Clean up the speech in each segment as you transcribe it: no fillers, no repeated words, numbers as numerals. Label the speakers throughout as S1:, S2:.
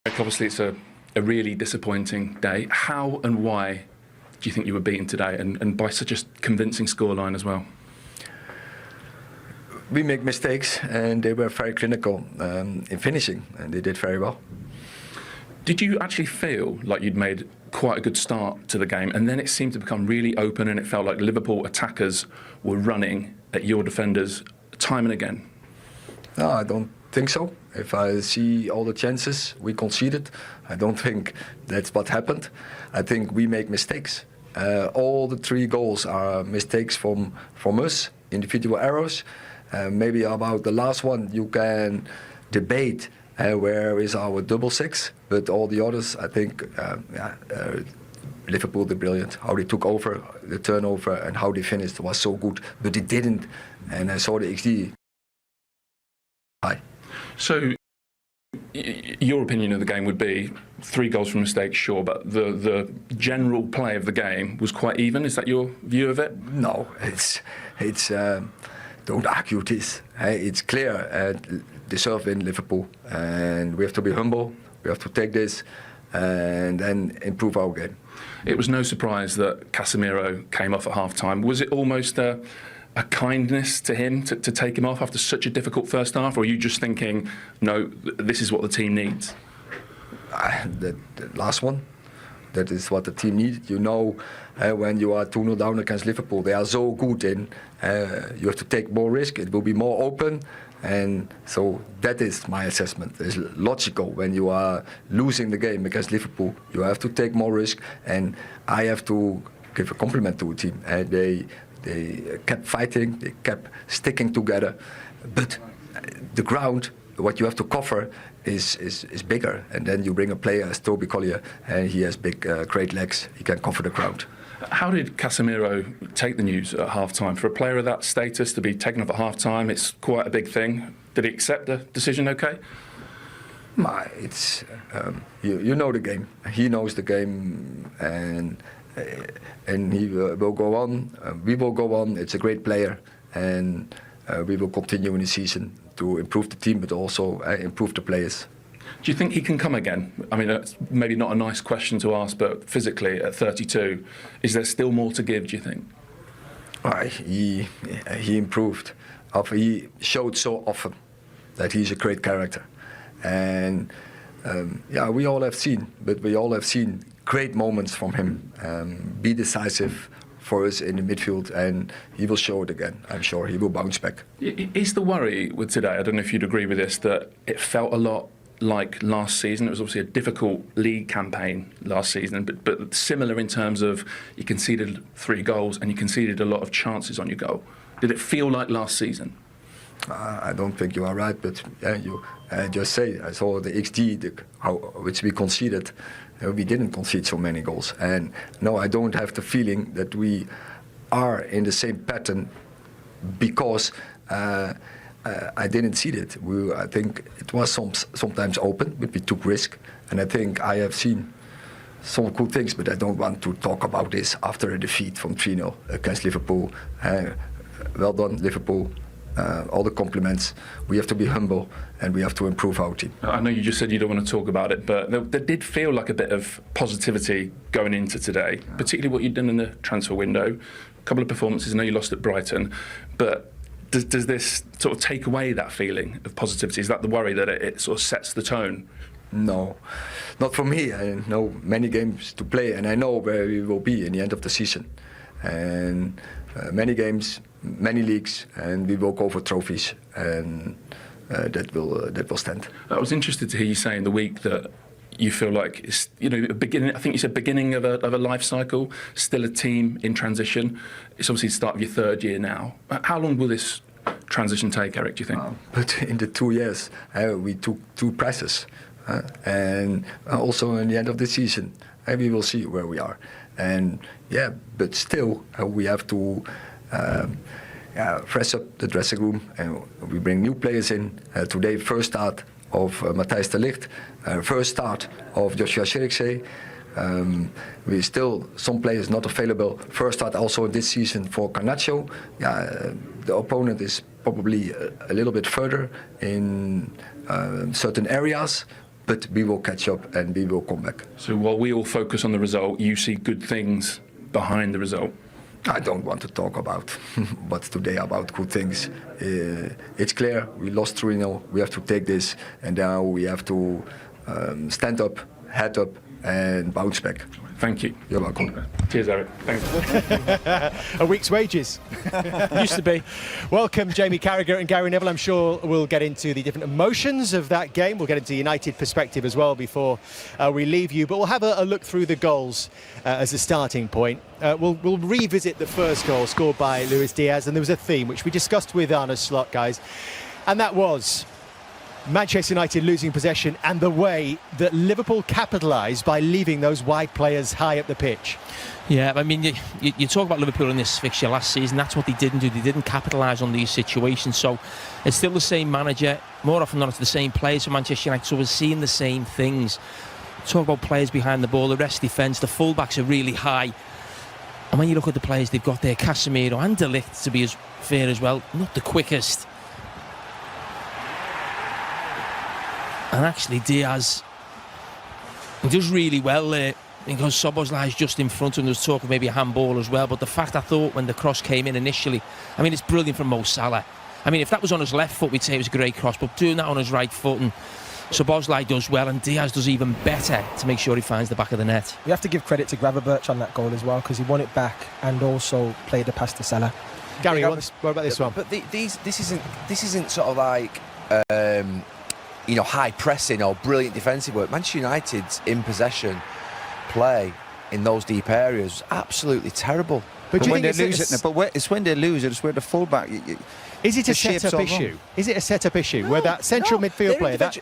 S1: Obviously, it's a really disappointing day. How and why do you think you were beaten today, and by such a convincing scoreline as well?
S2: We make mistakes, and they were very clinical in finishing, and they did very well.
S1: Did you actually feel like you'd made quite a good start to the game, and then it seemed to become really open, and it felt like Liverpool attackers were running at your defenders time and again?
S2: No, I don't think so. If I see all the chances we conceded, I don't think that's what happened. I think we make mistakes. All the 3 goals are mistakes from us, individual errors. Maybe about the last one you can debate where is our double six, but all the others, I think Liverpool did brilliant. How they took over the turnover and how they finished was so good, but they didn't. And I saw the XG high.
S1: So, your opinion of the game would be 3 goals from mistakes, sure, but the general play of the game was quite even. Is that your view of it?
S2: No, it's don't argue this. It's clear. Deserve in Liverpool, and we have to be humble. We have to take this and then improve our game.
S1: It was no surprise that Casemiro came off at half-time. Was it almost a kindness to him to take him off after such a difficult first half, or are you just thinking, no, this is what the team needs?
S2: The last one, that is what the team needed. You know, when you are 2-0 down against Liverpool, they are so good in, you have to take more risk, it will be more open, and so that is my assessment. It's logical when you are losing the game against Liverpool, you have to take more risk, and I have to give a compliment to the team. They kept fighting, they kept sticking together, but the ground, what you have to cover is bigger, and then you bring a player as Toby Collier, and he has big, great legs, he can cover the ground.
S1: How did Casemiro take the news at half-time? For a player of that status to be taken off at half-time, it's quite a big thing. Did he accept the decision okay?
S2: It's, you know the game, he knows the game, and he will go on, we will go on. It's a great player, and we will continue in the season to improve the team, but also improve the players.
S1: Do you think he can come again? I mean, it's maybe not a nice question to ask, but physically at 32, is there still more to give, do you think?
S2: He improved. He showed so often that he's a great character. And we all have seen, but we all have seen great moments from him. Be decisive for us in the midfield, and he will show it again. I'm sure he will bounce back.
S1: Is the worry with today, I don't know if you'd agree with this, that it felt a lot like last season? It was obviously a difficult league campaign last season, but similar in terms of you conceded 3 goals and you conceded a lot of chances on your goal. Did it feel like last season?
S2: I don't think you are right, but you just say, I saw the XG, which we conceded. We didn't concede so many goals. And no, I don't have the feeling that we are in the same pattern because I didn't see it. I think it was sometimes open, but we took risk. And I think I have seen some good things, but I don't want to talk about this after a defeat from 3-0 against Liverpool. Well done, Liverpool. All the compliments. We have to be humble, and we have to improve our team.
S1: I know you just said you don't want to talk about it, but there did feel like a bit of positivity going into today, particularly what you'd done in the transfer window. A couple of performances. I know you lost at Brighton, but does this sort of take away that feeling of positivity? Is that the worry that it sort of sets the tone?
S2: No, not for me. I know many games to play, and I know where we will be in the end of the season. And many games, many leagues, and we will go for trophies, and that will stand.
S1: I was interested to hear you say in the week that you feel like it's, you know, beginning. I think you said beginning of a life cycle, still a team in transition. It's obviously the start of your 3rd year now. How long will this transition take, Erik, do you think?
S2: But in the 2 years, we took 2 prizes, and also in the end of the season, we will see where we are. And but still, we have to fresh up the dressing room, and we bring new players in. Today, first start of Matthijs de Ligt, first start of Joshua Zirkzee. We still some players not available. First start also this season for Garnacho. The opponent is probably a little bit further in certain areas, but we will catch up and we will come back.
S1: So while we all focus on the result, you see good things behind the result.
S2: I don't want to talk about what's today about good things. It's clear we lost 3-0. We have to take this, and now we have to stand up, head up, and bounce back.
S1: Thank you.
S2: You're welcome.
S1: Cheers, Erik. Thanks.
S3: A week's wages.
S4: Used to be.
S3: Welcome, Jamie Carragher and Gary Neville. I'm sure we'll get into the different emotions of that game. We'll get into United perspective as well before we leave you. But we'll have a look through the goals as a starting point. We'll revisit the first goal scored by Luis Diaz. And there was a theme which we discussed with Arne Slot, guys. And that was Manchester United losing possession and the way that Liverpool capitalised by leaving those wide players high up the pitch.
S4: Yeah, I mean, you talk about Liverpool in this fixture last season. That's what they didn't do. They didn't capitalise on these situations. So it's still the same manager. More often than not, it's the same players for Manchester United. So we're seeing the same things. Talk about players behind the ball, the rest defence, the fullbacks are really high. And when you look at the players they've got there, Casemiro and De Ligt, to be as fair as well, not the quickest. And actually Diaz, he does really well there because Szoboszlai's just in front and there's talk of maybe a handball as well. But the fact, I thought when the cross came in initially, I mean, it's brilliant from Mo Salah. I mean, if that was on his left foot, we'd say it was a great cross, but doing that on his right foot, and Szoboszlai does well, and Diaz does even better to make sure he finds the back of the net.
S5: You have to give credit to Gravenberch on that goal as well, because he won it back and also played the pass to Salah.
S3: Gary, what about this one?
S6: But this isn't sort of like high pressing or brilliant defensive work. Manchester United's in possession play in those deep areas was absolutely terrible.
S7: But when they lose it, it's when they lose it, it's where the fullback.
S3: Is it a set-up issue? Is it a set-up issue where that central midfield player, that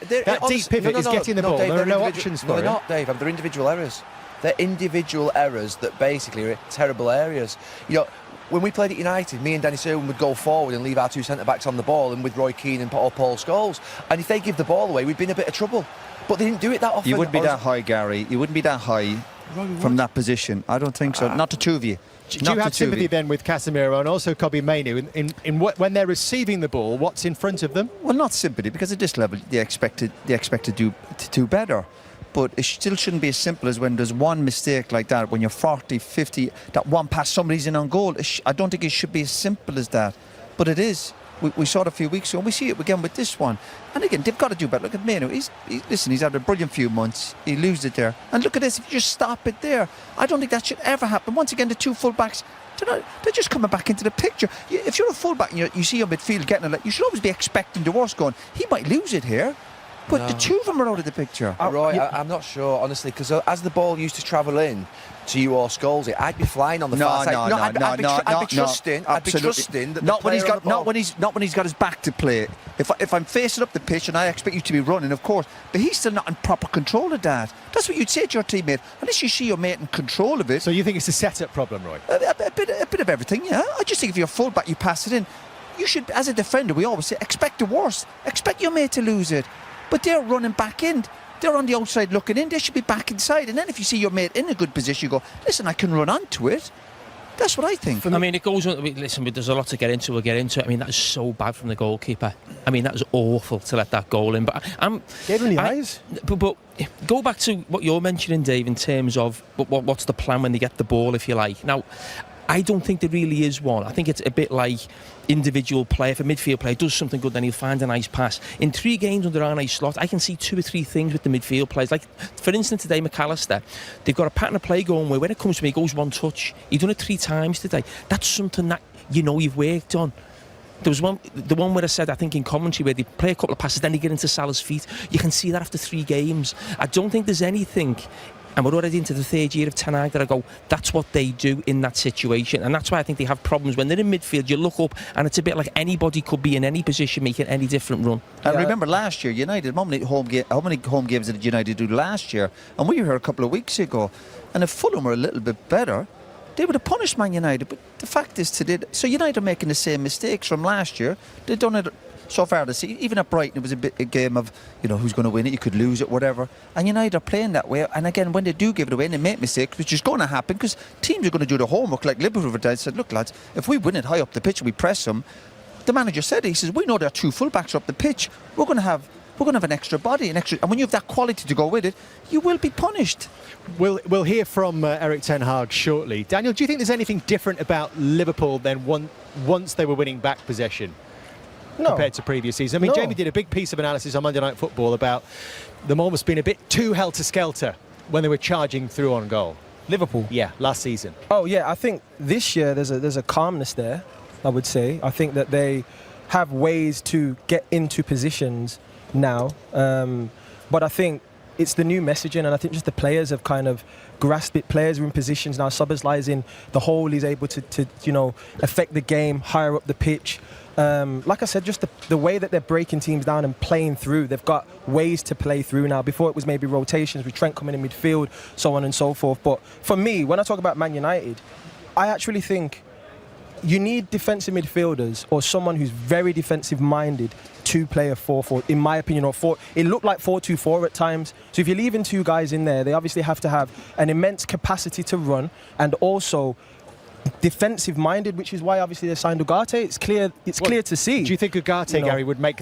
S3: deep pivot is getting the ball?
S6: Dave,
S3: there are no options for
S6: him.
S3: him.
S6: They're not, Dave. They're individual errors. They're individual errors that basically are terrible areas. When we played at United, me and Dennis Irwin would go forward and leave our two centre-backs on the ball, and with Roy Keane and Paul Scholes. And if they give the ball away, we'd be in a bit of trouble. But they didn't do it that often.
S7: You wouldn't be that high, Gary. You wouldn't be that high from that position. I don't think so. Not the two of you.
S3: Do you have sympathy then with Casemiro and also Kobe Mainoo in when they're receiving the ball? What's in front of them?
S7: Well, not sympathy, because at this level they expect to do better. But it still shouldn't be as simple as when there's one mistake like that, when you're 40, 50, that one pass, somebody's in on goal. I don't think it should be as simple as that. But it is. We saw it a few weeks ago, and we see it again with this one. And again, they've got to do better. Look at Mainoo. He's had a brilliant few months. He loses it there. And look at this, if you just stop it there. I don't think that should ever happen. Once again, the two full-backs, they're just coming back into the picture. If you're a full-back and you see your midfield getting it, you should always be expecting the worst, going, he might lose it here. But the two of them are out of the picture.
S6: Roy, I'm not sure, honestly, because as the ball used to travel in to you or Scholes, I'd be flying on the far side. I'd be trusting that
S7: not when he's got his back to play. If I'm facing up the pitch and I expect you to be running, of course, but he's still not in proper control of that. That's what you'd say to your teammate, unless you see your mate in control of it.
S3: So you think it's a set-up problem, Roy?
S7: A bit of everything, yeah. I just think if you're full-back, you pass it in. You should, as a defender, we always say, expect the worst. Expect your mate to lose it. But they're running back in. They're on the outside looking in. They should be back inside. And then if you see your mate in a good position, you go, listen, I can run onto it. That's what I think.
S4: I mean, it goes on. Listen, there's a lot to get into. We'll get into it. I mean, that is so bad from the goalkeeper. I mean, that was awful to let that goal in. But
S5: gave him the eyes.
S4: But go back to what you're mentioning, Dave, in terms of what's the plan when they get the ball, if you like. Now, I don't think there really is one. I think it's a bit like individual play. If a midfield player does something good, then he'll find a nice pass. In 3 games under Arne Slot, I can see 2 or 3 things with the midfield players. Like, for instance, today, McAllister, they've got a pattern of play going where when it comes to me, he goes one touch. He's done it 3 times today. That's something that you've worked on. There was the one where I said, I think in commentary, where they play a couple of passes, then they get into Salah's feet. You can see that after 3 games. I don't think there's anything, and we're already into the 3rd year of Ten Hag, that I go, that's what they do in that situation. And that's why I think they have problems. When they're in midfield, you look up and it's a bit like anybody could be in any position making any different run.
S7: And remember last year, United, how many home games did United do last year? And we were here a couple of weeks ago, and if Fulham were a little bit better, they would have punished Man United. But the fact is today, so United are making the same mistakes from last year. They've done it so far this season. Even at Brighton, it was a game of, who's going to win it, you could lose it, whatever. And United are playing that way. And again, when they do give it away and they make mistakes, which is going to happen, because teams are going to do the homework, like Liverpool have said, look lads, if we win it high up the pitch and we press them, the manager said, he says, we know there are 2 full-backs up the pitch. We're going to have we're going to have an extra body, and when you have that quality to go with it, you will be punished.
S3: We'll hear from Erik ten Hag shortly. Daniel, do you think there's anything different about Liverpool than once they were winning back possession compared to previous seasons? I mean, Jamie did a big piece of analysis on Monday Night Football about them almost being a bit too helter-skelter when they were charging through on goal.
S5: Liverpool?
S3: Yeah, last season.
S5: Oh, yeah, I think this year there's a calmness there, I would say. I think that they have ways to get into positions now. But I think it's the new messaging, and I think just the players have kind of grasped it. Players are in positions now. Szoboszlai's in the hole. He's able to affect the game, higher up the pitch. Like I said, just the way that they're breaking teams down and playing through. They've got ways to play through now. Before it was maybe rotations with Trent coming in midfield, so on and so forth. But for me, when I talk about Man United, I actually think you need defensive midfielders or someone who's very defensive-minded to play a 4-4, in my opinion, or 4. It looked like 4-2-4 at times. So if you're leaving two guys in there, they obviously have to have an immense capacity to run and also defensive-minded, which is why obviously they signed Ugarte. It's clear to see.
S3: Do you think Ugarte, Gary, would have made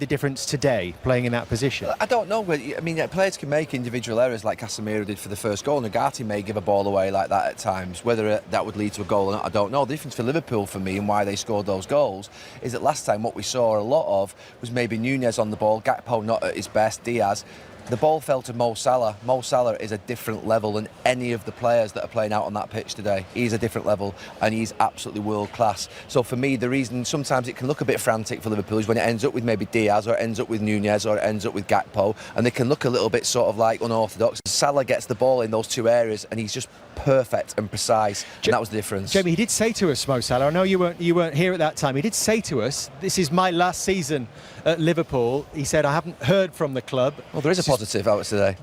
S3: the difference today, playing in that position?
S6: I don't know. I mean, players can make individual errors like Casemiro did for the first goal, and Ugarte may give a ball away like that at times. Whether that would lead to a goal or not, I don't know. The difference for Liverpool, for me, and why they scored those goals, is that last time what we saw a lot of was maybe Nunez on the ball, Gakpo not at his best, Diaz. The ball fell to Mo Salah. Mo Salah is a different level than any of the players that are playing out on that pitch today. He's a different level, and he's absolutely world class. So for me, the reason sometimes it can look a bit frantic for Liverpool is when it ends up with maybe Diaz, or it ends up with Nunez, or it ends up with Gakpo, and they can look a little bit sort of like unorthodox. Salah gets the ball in those two areas, and he's just perfect and precise, and that was the difference.
S3: Jamie, he did say to us, Mo Salah, I know you weren't here at that time, he did say to us, this is my last season at Liverpool. He said, I haven't heard from the club.
S6: Well, there is a positive out today.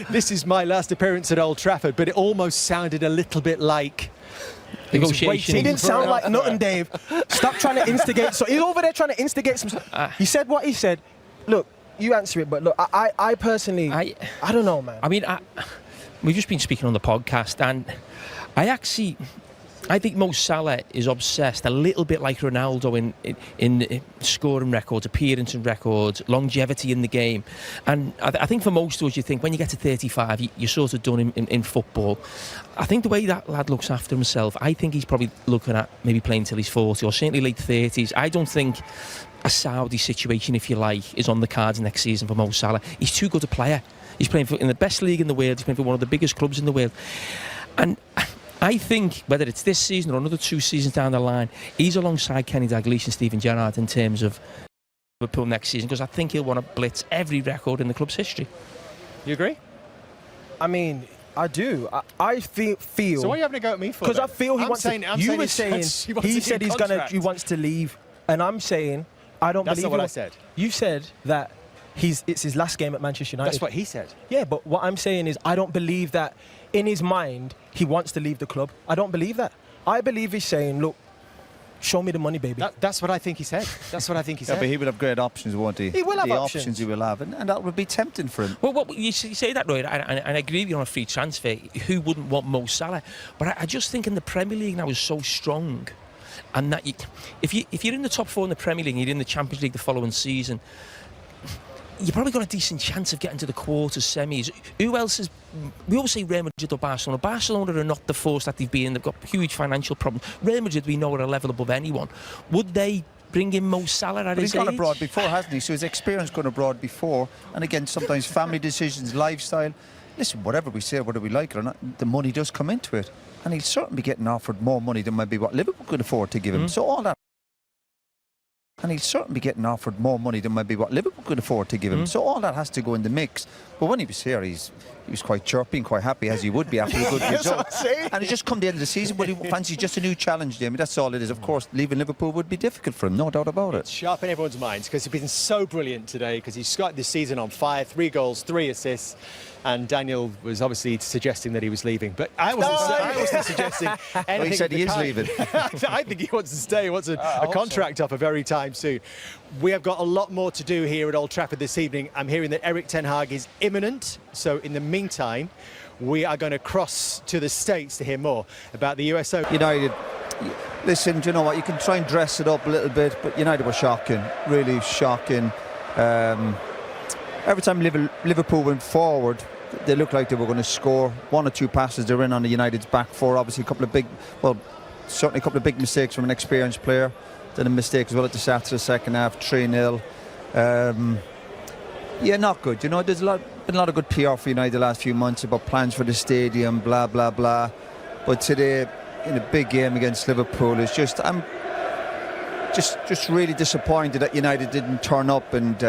S3: This is my last appearance at Old Trafford, but it almost sounded a little bit like
S4: negotiation.
S5: He didn't sound like nothing, Dave. Stop trying to instigate. So he's over there trying to instigate some. He said what he said. Look, you answer it, but look, I personally, I don't know, man.
S4: I mean, we've just been speaking on the podcast, and I think Mo Salah is obsessed a little bit like Ronaldo in scoring records, appearance records, longevity in the game. And I think for most of us, you think when you get to 35, you're sort of done in football. I think the way that lad looks after himself, I think he's probably looking at maybe playing till he's 40 or certainly late 30s. I don't think a Saudi situation, if you like, is on the cards next season for Mo Salah. He's too good a player. He's playing in the best league in the world. He's playing for one of the biggest clubs in the world. And I think whether it's this season or another 2 seasons down the line, he's alongside Kenny Dalglish and Steven Gerrard in terms of Liverpool next season, because I think he'll want to blitz every record in the club's history.
S3: You agree?
S5: I mean, I do. I feel.
S3: So what are you having a go at me for?
S5: Because I feel he wants to. You were saying he said he wants to leave, and I'm saying I don't believe.
S3: That's not what I said.
S5: You said that it's his last game at Manchester United.
S3: That's what he said.
S5: Yeah, but what I'm saying is I don't believe that in his mind he wants to leave the club. I don't believe that. I believe he's saying, look, show me the money, baby.
S3: That's what I think he said. That's what I think he said.
S7: Yeah, but he will have great options, won't he?
S5: He will have
S7: the
S5: options.
S7: He will have, and that would be tempting for him.
S4: Well, you say that, right? And I agree with you on a free transfer. Who wouldn't want Mo Salah? But I just think in the Premier League now is so strong, and that if you're in the top 4 in the Premier League and you're in the Champions League the following season, you've probably got a decent chance of getting to the quarters, semis. Who else is... We always say Real Madrid or Barcelona. Barcelona are not the force that they've been. They've got huge financial problems. Real Madrid, we know, are a level above anyone. Would they bring in Mo Salah at his age?
S7: He's gone abroad before, hasn't he? So his experience gone abroad before. And again, sometimes family decisions, lifestyle. Listen, whatever we say, whether we like it or not, the money does come into it. And he'll certainly be getting offered more money than maybe what Liverpool could afford to give him. So all that... And he'll certainly be getting offered more money than maybe what Liverpool could afford to give him. So all that has to go in the mix. But when he was here, he was quite chirpy and quite happy, as he would be after a good result. And he just come the end of the season, but he fancies just a new challenge, Jamie. That's all it is. Of course, leaving Liverpool would be difficult for him, no doubt about it.
S3: Sharp in everyone's minds, because he's been so brilliant today, because he's started this season on fire, 3 goals, 3 assists. And Daniel was obviously suggesting that he was leaving, but I wasn't suggesting anything.
S7: Well, he said he is leaving.
S3: I think he wants to stay. He wants a contract offer very time soon. We have got a lot more to do here at Old Trafford this evening. I'm hearing that Erik ten Hag is imminent. So in the meantime, we are going to cross to the States to hear more about the US Open.
S7: United, Listen, do you know what? You can try and dress it up a little bit, but United were shocking, really shocking. Every time Liverpool went forward, they looked like they were going to score. One or two passes they were in on the United's back four. Obviously, certainly a couple of big mistakes from an experienced player. Then a mistake as well at the start of the second half, 3-0. Yeah, not good. You know, there's been a lot of good PR for United the last few months about plans for the stadium, blah, blah, blah. But today, in a big game against Liverpool, it's just, I'm just really disappointed that United didn't turn up, and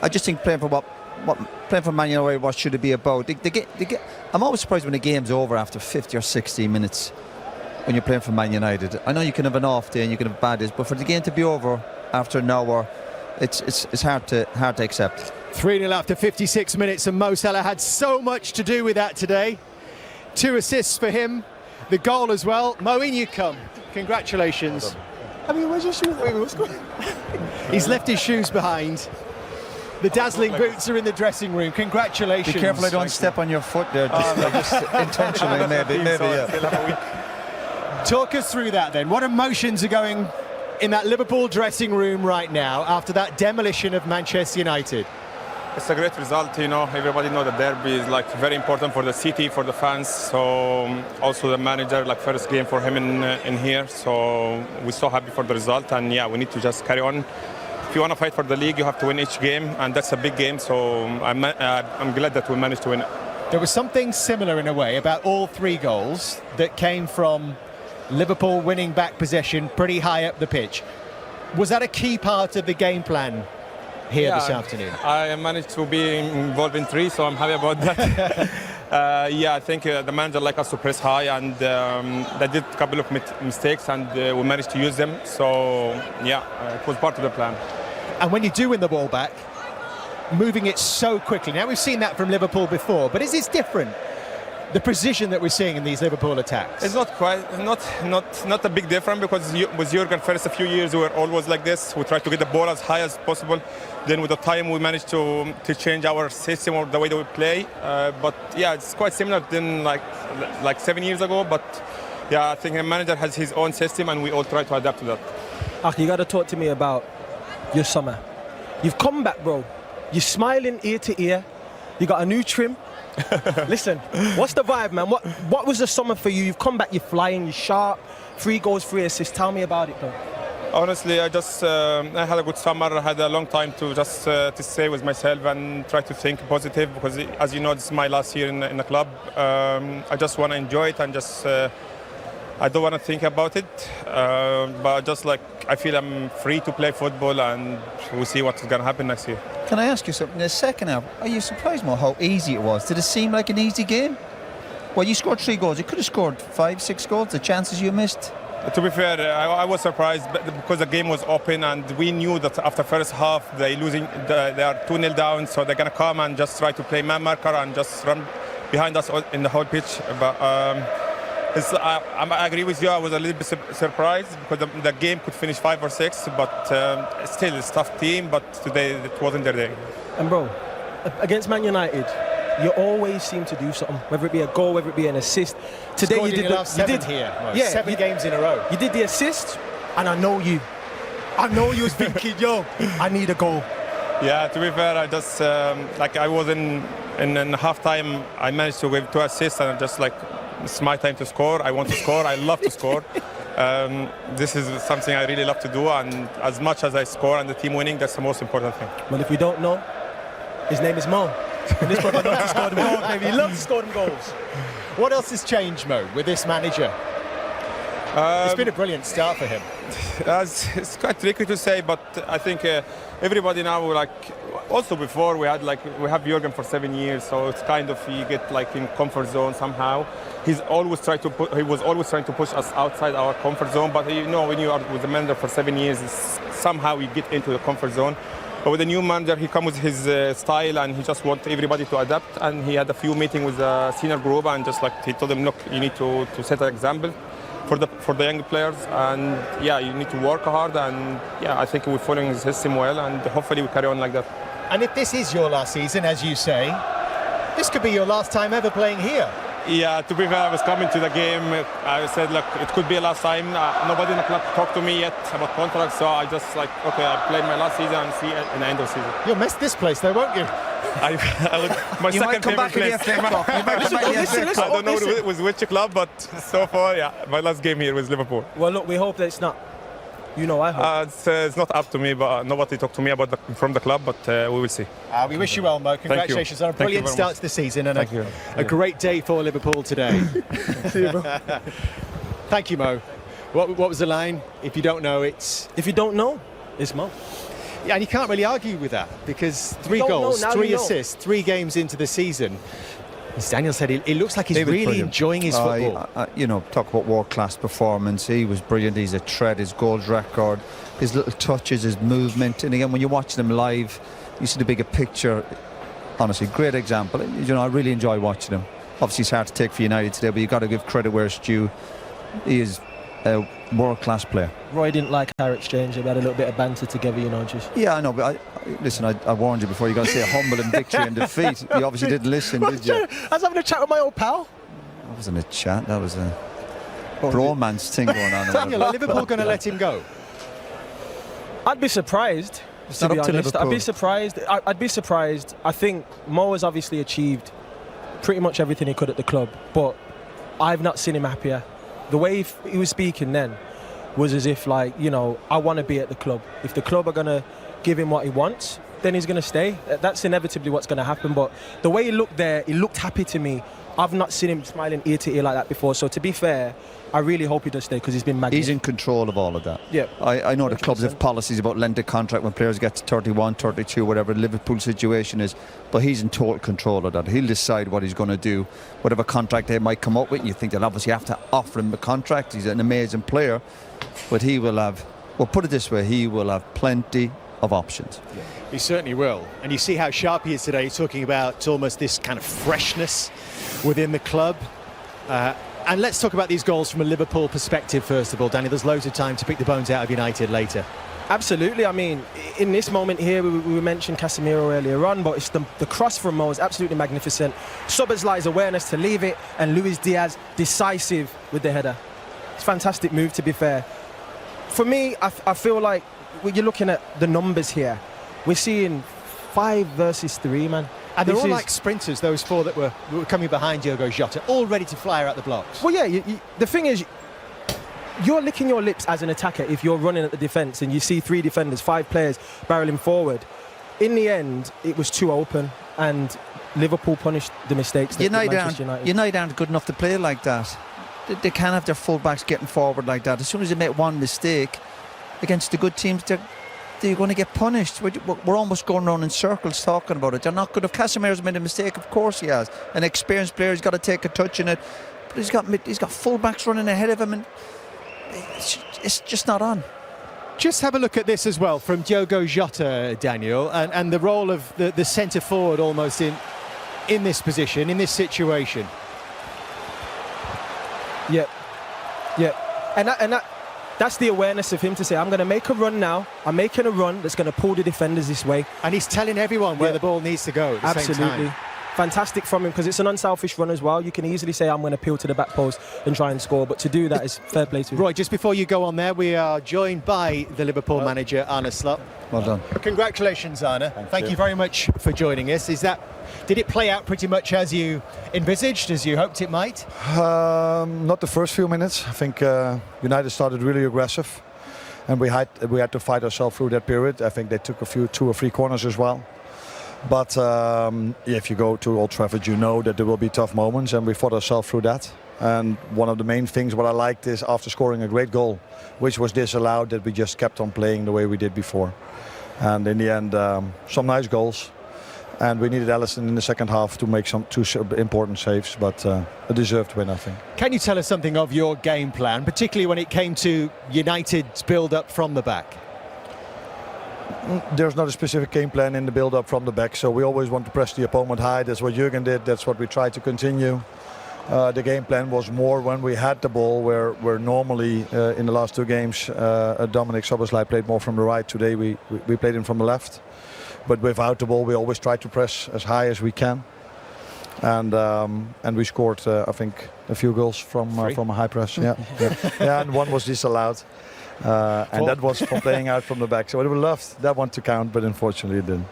S7: I just think playing for Man United, what should it be about? I'm always surprised when the game's over after 50 or 60 minutes when you're playing for Man United. I know you can have an off day and you can have bad days, but for the game to be over after an hour, it's hard to accept.
S3: 3-0 after 56 minutes, and Mo Salah had so much to do with that today. 2 assists for him, the goal as well. Mo, in you come. Congratulations. I mean, where's your shoes? What's going on? He's left his shoes behind. The dazzling boots are in the dressing room. Congratulations.
S7: Be careful I don't step on your foot there, just intentionally, maybe, yeah.
S3: Talk us through that then. What emotions are going in that Liverpool dressing room right now after that demolition of Manchester United?
S8: It's a great result, you know. Everybody knows the derby is like very important for the city, for the fans. So also the manager, like first game for him in here. So we're so happy for the result, and yeah, we need to just carry on. If you want to fight for the league, you have to win each game, and that's a big game. So I'm glad that we managed to win it.
S3: There was something similar in a way about all 3 goals that came from Liverpool winning back possession pretty high up the pitch. Was that a key part of the game plan here this afternoon?
S8: I managed to be involved in 3, so I'm happy about that. Yeah, I think the manager liked us to press high, and they did a couple of mistakes, and we managed to use them. So yeah, it was part of the plan.
S3: And when you do win the ball back, moving it so quickly. Now, we've seen that from Liverpool before, but is this different? The precision that we're seeing in these Liverpool attacks.
S8: It's not a big difference, because with Jurgen first a few years we were always like this. We tried to get the ball as high as possible. Then with the time we managed to change our system or the way that we play. But yeah, it's quite similar than like 7 years ago. But yeah, I think the manager has his own system, and we all try to adapt to that.
S5: Aki, you got to talk to me about your summer. You've come back, bro. You're smiling ear to ear. You got a new trim. Listen, what's the vibe, man? What was the summer for you? You've come back, you're flying, you're sharp. 3 goals, 3 assists. Tell me about it, bro.
S8: Honestly, I had a good summer. I had a long time to just to stay with myself and try to think positive, because as you know, this is my last year in the club. I just want to enjoy it, and just I don't want to think about it, but just like I feel I'm free to play football, and we'll see what's going to happen next year.
S7: Can I ask you something? In the second half, are you surprised, Mo, how easy it was? Did it seem like an easy game? Well, you scored 3 goals. You could have scored 5, 6 goals. The chances you missed.
S8: To be fair, I was surprised because the game was open, and we knew that after first half they are 2-0 down, so they're gonna come and just try to play man marker and just run behind us in the whole pitch. But I agree with you. I was a little bit surprised because the game could finish 5 or 6, but still it's a tough team. But today it wasn't their day.
S5: And bro, against Man United, you always seem to do something, whether it be a goal, whether it be an assist. Today
S3: Scored
S5: you did
S3: here.
S5: Yeah,
S3: 7 games in a row.
S5: You did the assist, and I know you was thinking, yo, I need a goal.
S8: Yeah, to be fair, I just I was in half time. I managed to give 2 assists, and just like it's my time to score. I want to score. I love to score. This is something I really love to do, and as much as I score and the team winning, that's the most important thing.
S5: Well, if we don't know, his name is Mo. And this brother loves to score them goals, baby. He loves to score them goals.
S3: What else has changed, Mo, with this manager? It's been a brilliant start for him.
S8: It's quite tricky to say, but I think everybody now, also before we have Jurgen for 7 years, so it's kind of you get in comfort zone somehow. He was always trying to push us outside our comfort zone, but when you are with the manager for 7 years, somehow you get into the comfort zone. But with the new manager, he comes with his style, and he just wants everybody to adapt. And he had a few meetings with the senior group, and just he told them, look, you need to set an example for the young players, and yeah, you need to work hard. And yeah, I think we're following his system well, and hopefully we carry on like that.
S3: And if this is your last season, as you say, this could be your last time ever playing here.
S8: Yeah, to be fair, I was coming to the game. I said, look, it could be a last time. Nobody in the club talked to me yet about contracts, so I just like, okay, I played my last season and see it in the end of the season.
S3: You'll miss this place though, won't you?
S8: I would, my
S7: You might
S8: second
S7: come back
S8: favorite
S7: in the
S8: place.
S7: FA Cup. You might come back in the FA Cup.
S8: I don't know with which club, but so far, yeah, my last game here was Liverpool.
S5: Well, look, we hope that it's not. You know, I hope.
S8: It's not up to me, but nobody talked to me about from the club, but we will see.
S3: We wish you well, Mo. Congratulations on a
S8: Thank you
S3: brilliant
S8: very
S3: start
S8: much.
S3: to the season and
S8: Thank you.
S3: a great day for Liverpool today. Thank you, Mo. What was the line? If you don't know, it's...
S5: If you don't know, it's Mo.
S3: Yeah, and you can't really argue with that because 3
S5: don't know,
S3: goals,
S5: now
S3: 3
S5: you know.
S3: assists, 3 games into the season. As Daniel said, it looks like he's
S7: He was
S3: really
S7: brilliant.
S3: enjoying his football.
S7: You know, talk about world-class performance. He was brilliant. He's a threat, his goals record, his little touches, his movement. And again, when you're watching him live, you see the bigger picture. Honestly, great example. You know, I really enjoy watching him. Obviously, it's hard to take for United today, but you've got to give credit where it's due. He is a world-class player.
S5: Roy didn't like our exchange. We had a little bit of banter together, you know, just...
S7: Yeah, I know, but listen, I warned you before. You're going to say humble in victory and defeat. You obviously didn't listen, did you?
S5: I was having a chat with my old pal.
S7: That wasn't a chat. That was a bromance thing going on.
S3: Daniel, are Liverpool going to let him go?
S5: I'd be surprised.
S7: It's
S5: To
S7: not
S5: be
S7: up to
S5: honest,
S7: Liverpool.
S5: I'd be surprised. I'd be surprised. I think Mo has obviously achieved pretty much everything he could at the club, but I've not seen him happier. The way he was speaking then was as if, like, you know, I want to be at the club. If the club are going to give him what he wants, then he's going to stay. That's inevitably what's going to happen. But the way he looked there, he looked happy to me. I've not seen him smiling ear to ear like that before. So to be fair, I really hope he does stay because he's been magnificent.
S7: He's in control of all of that.
S5: Yeah.
S7: I know the clubs
S5: 100%.
S7: have policies about length of contract when players get to 31, 32, whatever the Liverpool situation is, but he's in total control of that. He'll decide what he's going to do, whatever contract they might come up with. You think they'll obviously have to offer him a contract. He's an amazing player, but he will have, well, put it this way, he will have plenty of options.
S3: He certainly will. And you see how sharp he is today. He's talking about almost this kind of freshness within the club. And let's talk about these goals from a Liverpool perspective, first of all. Danny, there's loads of time to pick the bones out of United later.
S5: Absolutely. I mean, in this moment here, we mentioned Casemiro earlier on, but it's the cross from Mo is absolutely magnificent. Szoboszlai's awareness to leave it, and Luis Diaz decisive with the header. It's a fantastic move, to be fair. For me, I feel like when you're looking at the numbers here, we're seeing 5 versus 3, man.
S3: And they're
S5: This
S3: all
S5: is-
S3: like sprinters, those 4 that were coming behind Diogo Jota, all ready to fire out the blocks.
S5: Well, yeah, the thing is, you're licking your lips as an attacker if you're running at the defence and you see 3 defenders, 5 players barreling forward. In the end, it was too open, and Liverpool punished the mistakes that Manchester United.
S7: United aren't good enough to play like that. They can't have their fullbacks getting forward like that. As soon as they make one mistake against the good teams, they're going to get punished. We're almost going around in circles talking about it. They're not good. If Casemiro's made a mistake, of course he has. An experienced player, he's got to take a touch in it. But he's got fullbacks running ahead of him, and it's just not on.
S3: Just have a look at this as well from Diogo Jota, Daniel, and the role of the centre forward almost in this position, in this situation.
S5: Yeah, and that's the awareness of him to say, I'm going to make a run now. I'm making a run that's going to pull the defenders this way.
S3: And he's telling everyone where the ball needs to go at the same time.
S5: Absolutely. Fantastic from him because it's an unselfish run as well. You can easily say, I'm going to peel to the back post and try and score, but to do that is fair play to him.
S3: Roy, just before you go on there, we are joined by the Liverpool manager, Arne.
S7: Well done.
S3: Congratulations, Arne. Thank you very much for joining us. Did it play out pretty much as you envisaged, as you hoped it might?
S9: Not the first few minutes. I think United started really aggressive, and we had to fight ourselves through that period. I think they took 2 or 3 corners as well. But if you go to Old Trafford, you know that there will be tough moments, and we fought ourselves through that. And one of the main things what I liked is after scoring a great goal, which was disallowed, that we just kept on playing the way we did before. And in the end, some nice goals. And we needed Alisson in the second half to make 2 important saves, but a deserved win, I think.
S3: Can you tell us something of your game plan, particularly when it came to United's build-up from the back?
S9: There's not a specific game plan in the build-up from the back, so we always want to press the opponent high. That's what Jurgen did. That's what we tried to continue. The game plan was more when we had the ball, where normally in the last 2 games, Dominic Szoboszlai played more from the right. Today we played him from the left. But without the ball, we always try to press as high as we can. and we scored I think a few goals from a high press. Yeah, yeah, and one was disallowed. And that was from playing out from the back. So I would have loved that one to count, but unfortunately it didn't.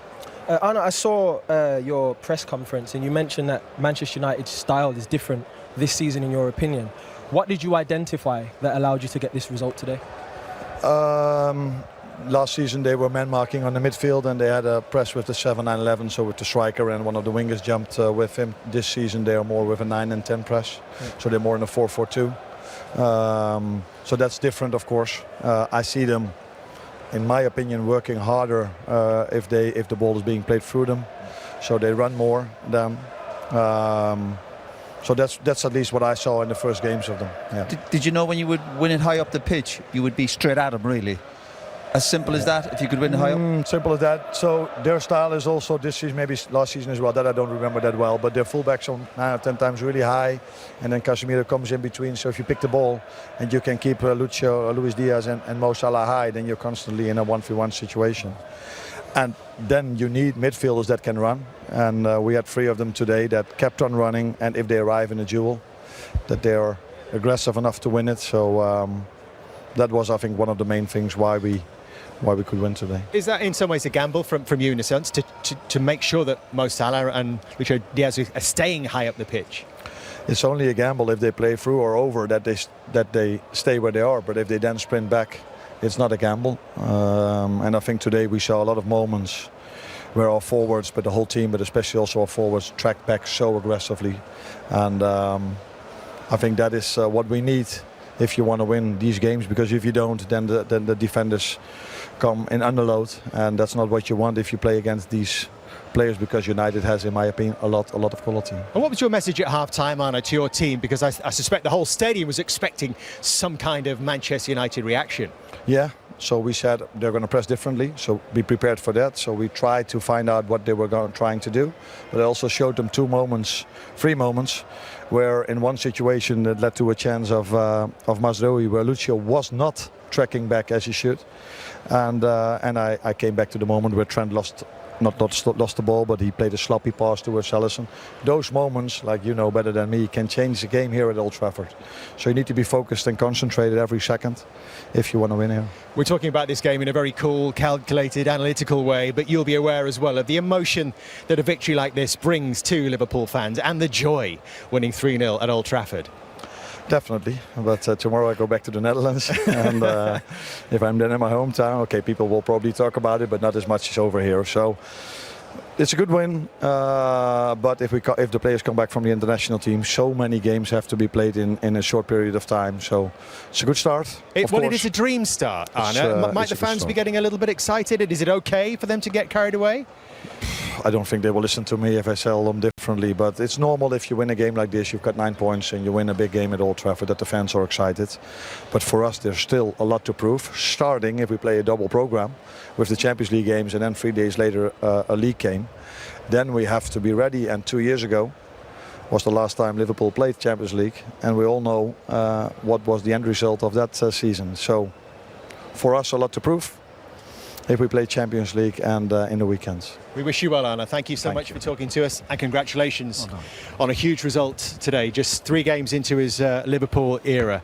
S5: Arne, I saw your press conference and you mentioned that Manchester United's style is different this season in your opinion. What did you identify that allowed you to get this result today?
S9: Last season they were man marking on the midfield and they had a press with the 7-9-11, so with the striker and one of the wingers jumped with him. This season they are more with a 9 and 10 press, so they're more in a 4-4-2. So that's different, of course. I see them, in my opinion, working harder if the ball is being played through them. So they run more than. So that's at least what I saw in the first games of them. Yeah.
S7: Did you know when you would win it high up the pitch, you would be straight at them, really? As simple as that, if you could win it high up?
S9: Simple as that. So their style is also this season, maybe last season as well, that I don't remember that well, but their fullbacks are 9 or 10 times really high, and then Casemiro comes in between. So if you pick the ball and you can keep Luis Diaz and Mo Salah high, then you're constantly in a 1v1 situation. And then you need midfielders that can run, and we had 3 of them today that kept on running, and if they arrive in a duel, that they are aggressive enough to win it. So that was, I think, one of the main things why we could win today.
S3: Is that in some ways a gamble from you in a sense to make sure that Mo Salah and Luis Diaz are staying high up the pitch?
S9: It's only a gamble if they play through or over that they stay where they are, but if they then sprint back, it's not a gamble. And I think today we saw a lot of moments where our forwards, but the whole team, but especially also our forwards, tracked back so aggressively. And I think that is what we need if you want to win these games, because if you don't, then the defenders come in underload, and that's not what you want if you play against these players, because United has, in my opinion, a lot of quality.
S3: And what was your message at half-time, Arne, to your team? Because I suspect the whole stadium was expecting some kind of Manchester United reaction.
S9: Yeah, so we said they're going to press differently, so be prepared for that. So we tried to find out what they were trying to do, but I also showed them 3 moments, where in one situation that led to a chance of Mazraoui, where Lucio was not tracking back as he should, and I came back to the moment where Trent lost the ball, but he played a sloppy pass towards Alisson. Those moments, like you know better than me, can change the game here at Old Trafford. So you need to be focused and concentrated every second if you want to win here.
S3: We're talking about this game in a very cool, calculated, analytical way, but you'll be aware as well of the emotion that a victory like this brings to Liverpool fans and the joy winning 3-0 at Old Trafford.
S9: Definitely, but tomorrow I go back to the Netherlands, and if I'm then in my hometown, okay, people will probably talk about it, but not as much as over here. So it's a good win, but if the players come back from the international team, so many games have to be played in a short period of time. So it's a good start.
S3: It is a dream start, Arne. Might the fans be getting a little bit excited? Is it okay for them to get carried away?
S9: I don't think they will listen to me if I tell them differently, but it's normal if you win a game like this, you've got 9 points and you win a big game at Old Trafford, that the fans are excited. But for us there's still a lot to prove, starting if we play a double program with the Champions League games and then 3 days later a league game. Then we have to be ready, and 2 years ago was the last time Liverpool played Champions League, and we all know what was the end result of that season. So for us a lot to prove if we play Champions League and in the weekends.
S3: We wish you well, Arne. Thank you so much for talking to us, and congratulations on a huge result today. Just 3 games into his Liverpool era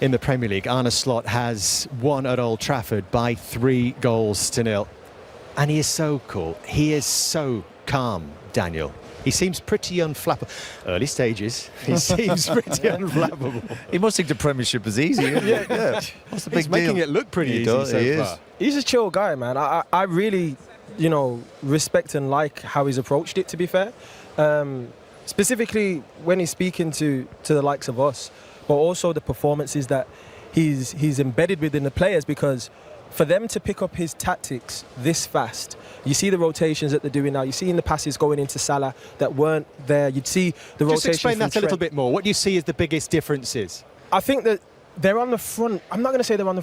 S3: in the Premier League, Arne Slot has won at Old Trafford by 3-0. And he is so cool. He is so calm, Daniel. He seems pretty unflappable. Early stages, he seems pretty unflappable.
S7: He must think the Premiership is easy. Yeah. What's the big
S3: He's making
S7: deal?
S3: it look pretty easy so far.
S5: He's a chill guy, man. I really, respect and like how he's approached it, to be fair. Specifically when he's speaking to the likes of us, but also the performances that he's embedded within the players, because for them to pick up his tactics this fast, you see the rotations that they're doing now. You see in the passes going into Salah that weren't there. You'd see the rotations.
S3: Just explain that a little bit more. What do you see as the biggest differences?
S5: I think that they're on the front. I'm not going to say they're on the